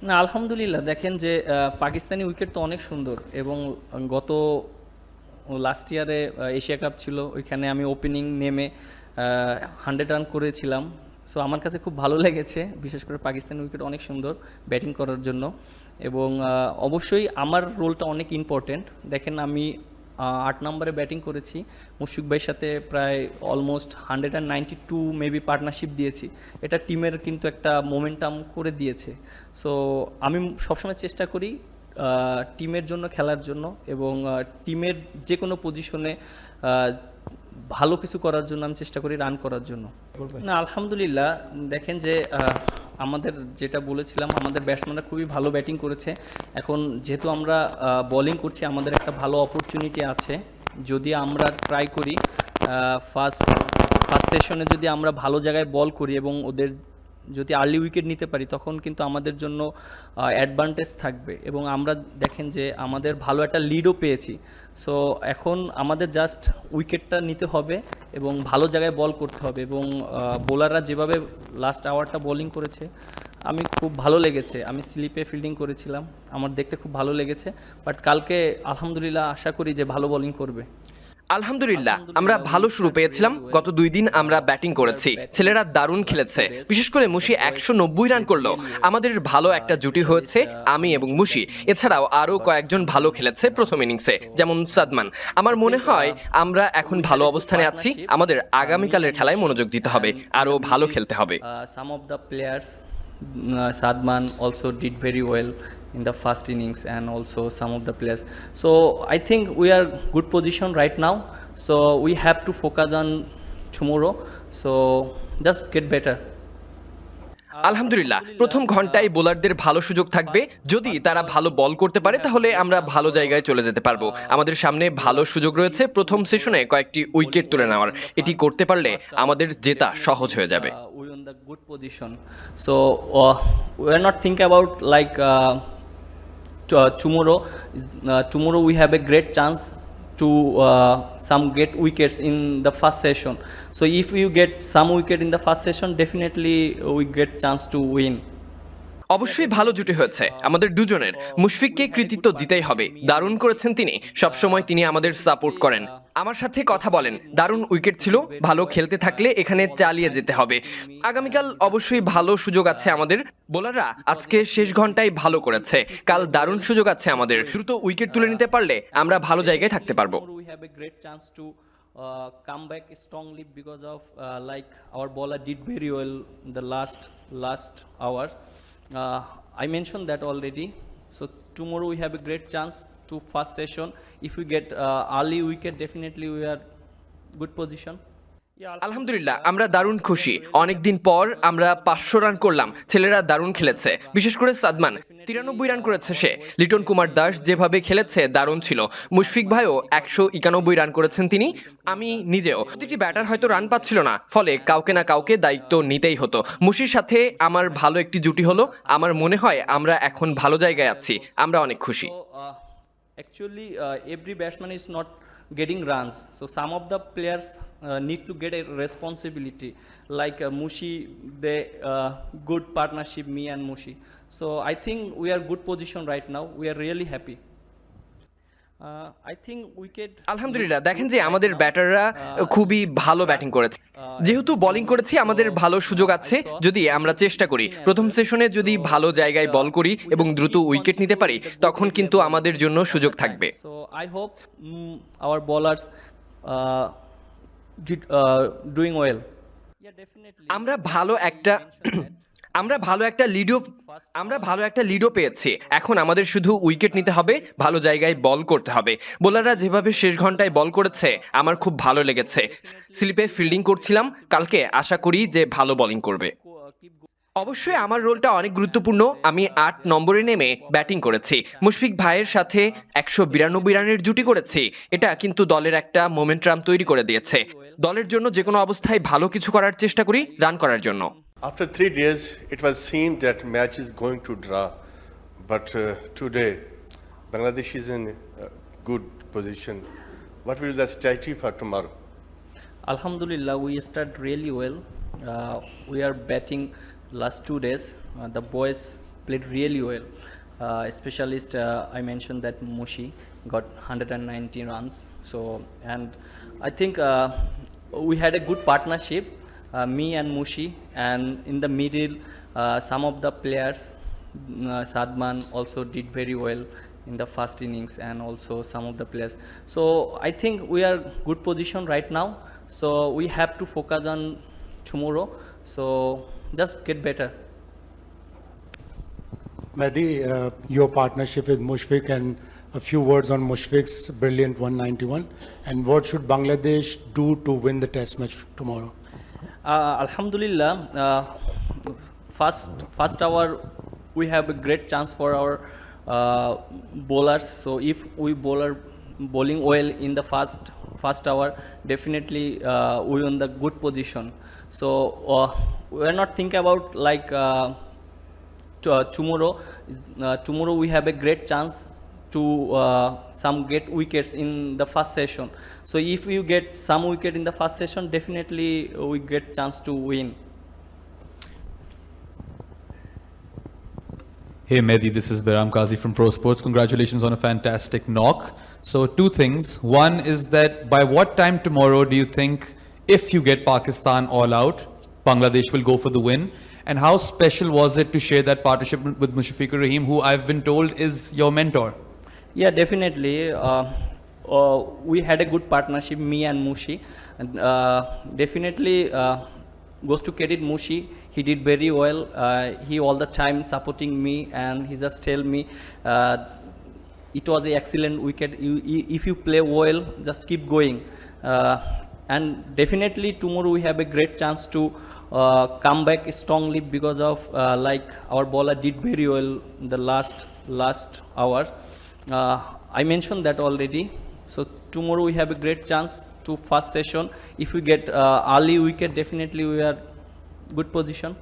না, আলহামদুলিল্লাহ দেখেন যে পাকিস্তানি উইকেট তো অনেক সুন্দর এবং গত লাস্ট ইয়ারে এশিয়া কাপ ছিল, ওইখানে আমি ওপেনিং নেমে 100 রান করেছিলাম। সো আমার কাছে খুব ভালো লেগেছে, বিশেষ করে পাকিস্তানি উইকেট অনেক সুন্দর ব্যাটিং করার জন্য। এবং অবশ্যই আমার রোলটা অনেক ইম্পর্টেন্ট। দেখেন আমি 8 নম্বরে ব্যাটিং করেছি, মুশফিক ভাইয়ের সাথে প্রায় অলমোস্ট 192 মেবি পার্টনারশিপ দিয়েছি। এটা টিমের কিন্তু একটা মোমেন্টাম করে দিয়েছে। সো আমি সবসময় চেষ্টা করি টিমের জন্য খেলার জন্য এবং টিমের যে কোনো পজিশনে ভালো কিছু করার জন্য আমি চেষ্টা করি, রান করার জন্য। না, আলহামদুলিল্লাহ দেখেন যে আমাদের যেটা বলেছিলাম, আমাদের ব্যাটসম্যানরা খুবই ভালো ব্যাটিং করেছে। এখন যেহেতু আমরা বোলিং করছি, আমাদের একটা ভালো অপরচুনিটি আছে। যদি আমরা ট্রাই করি ফার্স্ট ফার্স্ট সেশনে যদি আমরা ভালো জায়গায় বল করি এবং ওদের যদি আর্লি উইকেট নিতে পারি, তখন কিন্তু আমাদের জন্য অ্যাডভান্টেজ থাকবে। এবং আমরা দেখেন যে আমাদের ভালো একটা লিডও পেয়েছি। সো এখন আমাদের জাস্ট উইকেটটা নিতে হবে এবং ভালো জায়গায় বল করতে হবে। এবং বোলাররা যেভাবে লাস্ট আওয়ারটা বোলিং করেছে, আমি খুব ভালো লেগেছে। আমি স্লিপে ফিল্ডিং করেছিলাম, আমার দেখতে খুব ভালো লেগেছে। বাট কালকে আলহামদুলিল্লাহ আশা করি যে ভালো বোলিং করবে। আলহামদুলিল্লাহ আমরা ভালো শুরু পেয়েছিলাম। গত 2 দিন আমরা ব্যাটিং করেছি, ছেলেরা দারুণ খেলেছে। বিশেষ করে মুশি 190 রান করলো। আমাদের ভালো একটা জুটি হয়েছে, আমি এবং মুশি। এছাড়াও আরও কয়েকজন ভালো খেলেছে প্রথম ইনিংসে, যেমন সাদমান। আমার মনে হয় আমরা এখন ভালো অবস্থানে আছি। আমাদের আগামীকালের খেলায় মনোযোগ দিতে হবে, আরও ভালো খেলতে হবে। Some of the players, Sadman also did very well in the first innings, and also some of the players. So I think we are good position right now. So we have to focus on tomorrow. So just get better. আলহামদুলিল্লাহ প্রথম ঘন্টায় বোলারদের ভালো সুযোগ থাকবে। যদি তারা ভালো বল করতে পারে তাহলে আমরা ভালো জায়গায় চলে যেতে পারবো। আমাদের সামনে ভালো সুযোগ রয়েছে প্রথম সেশনে কয়েকটি উইকেট তুলে নেওয়ার। এটি করতে পারলে আমাদের জেতা সহজ হয়ে যাবে। We on the good position. So we are not think about like tomorrow. Tomorrow we have a great chance to some get wickets in the first session. So if you get some wicket in the first session, definitely we get chance to win. অবশ্যই ভালো জুটি হয়েছে আমাদের দুজনের। মুশফিককে কৃতিত্ব দিতেই হবে, দারুণ করেছেন তিনি। সবসময় তিনি আমাদের সাপোর্ট করেন, আমার সাথে কথা বলেন। দারুণ উইকেট ছিল, ভালো খেলতে থাকলে এখানে চালিয়ে যেতে হবে। আগামীকাল অবশ্যই ভালো সুযোগ আছে আমাদের। বোলাররা আজকে শেষ ঘন্টায় ভালো করেছে, কাল দারুণ সুযোগ আছে আমাদের। দ্রুত উইকেট তুলে নিতে পারলে আমরা ভালো জায়গায় থাকতে পারবো। We have a great chance to come back strongly because of like our bowler did very well in the last hour. I mentioned that already. So tomorrow we have a great chance to first session. If we get early wicket, definitely we are good position. আলহামদুলিল্লাহ আমরা দারুণ খুশি। অনেকদিন পর আমরা 500 run করলাম। ছেলেরা দারুণ খেলেছে, বিশেষ করে সাদমান 93 রান করেছে সে। লিটন কুমার দাস যেভাবে খেলেছে দারুণ ছিল। মুশফিক ভাইও 191 রান করেছেন তিনি, আমি নিজেও। প্রতিটি ব্যাটার হয়তো রান পাচ্ছিল না, ফলে কাউকে না কাউকে দায়িত্ব নিতেই হতো। মুশির সাথে আমার ভালো একটি জুটি হলো। আমার মনে হয় আমরা এখন ভালো জায়গায় আছি, আমরা অনেক খুশি। So actually every batsman is not getting runs. So some of the players need to get a responsibility. Like Mushi, they good partnership, me and Mushi. So I think we are good position right now. We are really happy. I think wicket. আলহামদুলিল্লাহ দেখেন যে আমাদের ব্যাটাররা খুবই ভালো batting করেছে। যেহেতু bowling করেছি আমাদের ভালো সুযোগ আছে যদি আমরা চেষ্টা করি। প্রথম সেশনে যদি ভালো জায়গায় বল করি এবং দ্রুত উইকেট নিতে পারি, তখন কিন্তু আমাদের জন্য সুযোগ থাকবে। So I hope our bowlers did doing well. Yeah, definitely. আমরা ভালো একটা লিডও পেয়েছি। এখন আমাদের শুধু উইকেট নিতে হবে, ভালো জায়গায় বল করতে হবে। বোলাররা যেভাবে শেষ ঘন্টায় বল করেছে আমার খুব ভালো লেগেছে। স্লিপে ফিল্ডিং করছিলাম, কালকে আশা করি যে ভালো বোলিং করবে। অবশ্যই আমার রোলটা অনেক গুরুত্বপূর্ণ। আমি 8 নম্বরে নেমে ব্যাটিং করেছি, মুশফিক ভাইয়ের সাথে 192 রানের জুটি করেছি। এটা কিন্তু দলের একটা মোমেন্টাম তৈরি করে দিয়েছে। দলের জন্য যে কোনো অবস্থায় ভালো কিছু করার চেষ্টা করি, রান করার জন্য। After 3 days, it was seen that match is going to draw, but today Bangladesh is in good position. What will be the strategy for tomorrow? Alhamdulillah, we start really well. We are batting last 2 days. The boys played really well. Specialist, I mentioned that Mushi got 190 runs. So, and I think we had a good partnership, me and Mushi, and in the middle, some of the players, Sadman also did very well in the first innings, and also some of the players. So I think we are good position right now. So we have to focus on tomorrow. So just get better. Mehdi, your partnership with Mushfiq, and a few words on Mushfiq's brilliant 191, and what should Bangladesh do to win the test match tomorrow? Alhamdulillah, first hour we have a great chance for our bowlers. So if we bowling well in the first hour, definitely we on the good position. So we are not thinking about like tomorrow. Tomorrow we have a great chance to some get wickets in the first session. So if you get some wicket in the first session, definitely we get chance to win. Hey Mehdi, this is Behram Qazi from Pro Sports. Congratulations on a fantastic knock. So two things. One is that by what time tomorrow do you think, if you get Pakistan all out, Bangladesh will go for the win? And how special was it to share that partnership with Mushfiqur Rahim, who I've been told is your mentor? Yeah, definitely. We had a good partnership, me and Mushi. And definitely goes to credit Mushi. He did very well. He all the time supporting me, and he just tell me it was an excellent wicket. If you play well, just keep going. And definitely tomorrow we have a great chance to come back strongly, because of like our bowler did very well in the last hour. I mentioned that already. So tomorrow we have a great chance to first session. If we get early wicket, definitely we are good position.